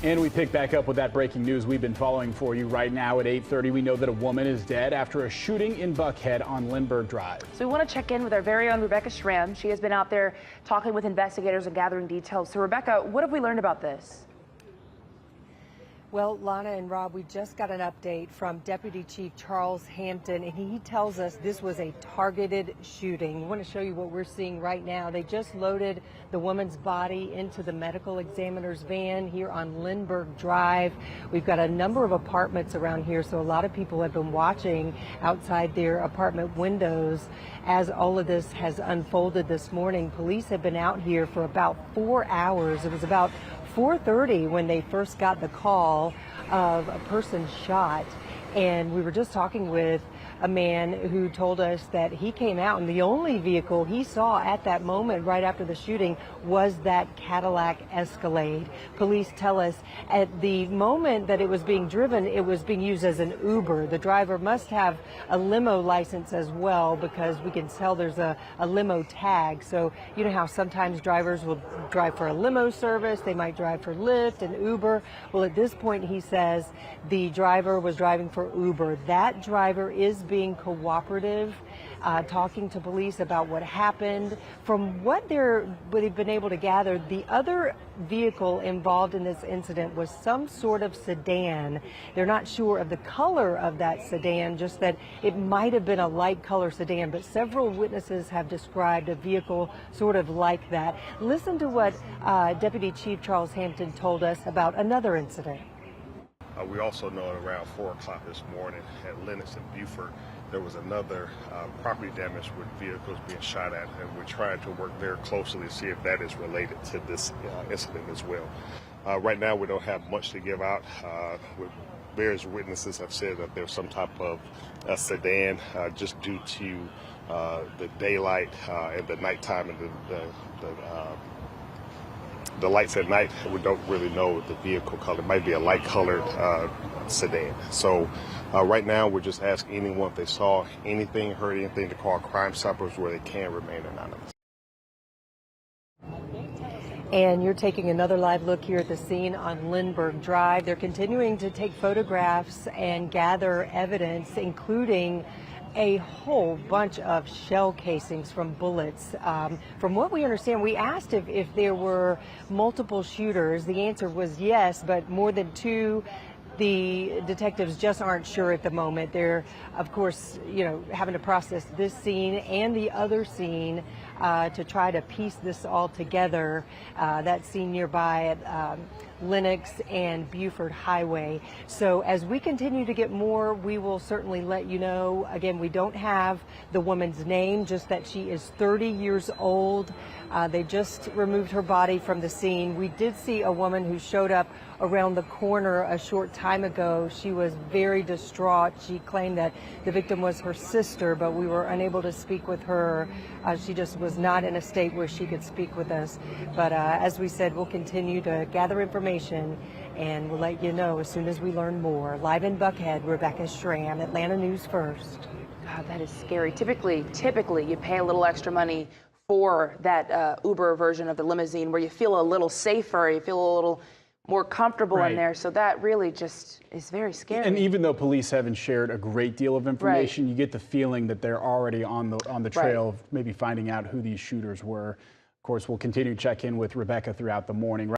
And we pick back up with that breaking news we've been following for you right now at 8:30. We know that a woman is dead after a shooting in Buckhead on Lindbergh Drive. So we want to check in with our very own Rebecca Schramm. She has been out there talking with investigators and gathering details. So Rebecca, what have we learned about this? Well, Lana and Rob, we just got an update from Deputy Chief Charles Hampton, and he tells us this was a targeted shooting. I want to show you what we're seeing right now. They just loaded the woman's body into the medical examiner's van here on Lindbergh Drive. We've got a number of apartments around here, so a lot of people have been watching outside their apartment windows as all of this has unfolded this morning. Police have been out here for about 4 hours. It was about 4:30 when they first got the call of a person shot, and we were just talking with a man who told us that he came out and the only vehicle he saw at that moment right after the shooting was that Cadillac Escalade. Police tell us at the moment that it was being driven, it was being used as an Uber. The driver must have a limo license as well, because we can tell there's a limo tag. So you know how sometimes drivers will drive for a limo service, they might drive for Lyft and Uber. Well, at this point he says the driver was driving for Uber. That driver is being cooperative, talking to police about what happened. From what they've been able to gather, the other vehicle involved in this incident was some sort of sedan. They're not sure of the color of that sedan, just that it might have been a light color sedan, but several witnesses have described a vehicle sort of like that. Listen to what Deputy Chief Charles Hampton told us about another incident. We also know at around 4 o'clock this morning at Lennox and Buford, there was another property damage with vehicles being shot at, and we're trying to work very closely to see if that is related to this incident as well. Right now, we don't have much to give out. Various witnesses have said that there's some type of sedan just due to the daylight and the nighttime and the lights at night. We don't really know the vehicle color. It might be a light colored sedan. So right now we're just asking anyone if they saw anything, heard anything, to call Crime Stoppers where they can remain anonymous. And you're taking another live look here at the scene on Lindbergh Drive. They're continuing to take photographs and gather evidence, including a whole bunch of shell casings from bullets. From what we understand, we asked if there were multiple shooters. The answer was yes, but more than 2. The detectives just aren't sure at the moment. They're, of course, having to process this scene and the other scene to try to piece this all together. That scene nearby at Lennox and Buford Highway. So as we continue to get more, we will certainly let you know. Again, we don't have the woman's name, just that she is 30 years old. They just removed her body from the scene. We did see a woman who showed up around the corner a short time ago. She was very distraught. She claimed that the victim was her sister, but we were unable to speak with her. She just was not in a state where she could speak with us. But as we said, we'll continue to gather information, and we'll let you know as soon as we learn more. Live in Buckhead, Rebecca Schramm, Atlanta News First. God, that is scary. Typically, you pay a little extra money for that Uber version of the limousine, where you feel a little safer, you feel a little more comfortable in there. So that really just is very scary. And even though police haven't shared a great deal of information, you get the feeling that they're already on the trail of maybe finding out who these shooters were. Of course, we'll continue to check in with Rebecca throughout the morning.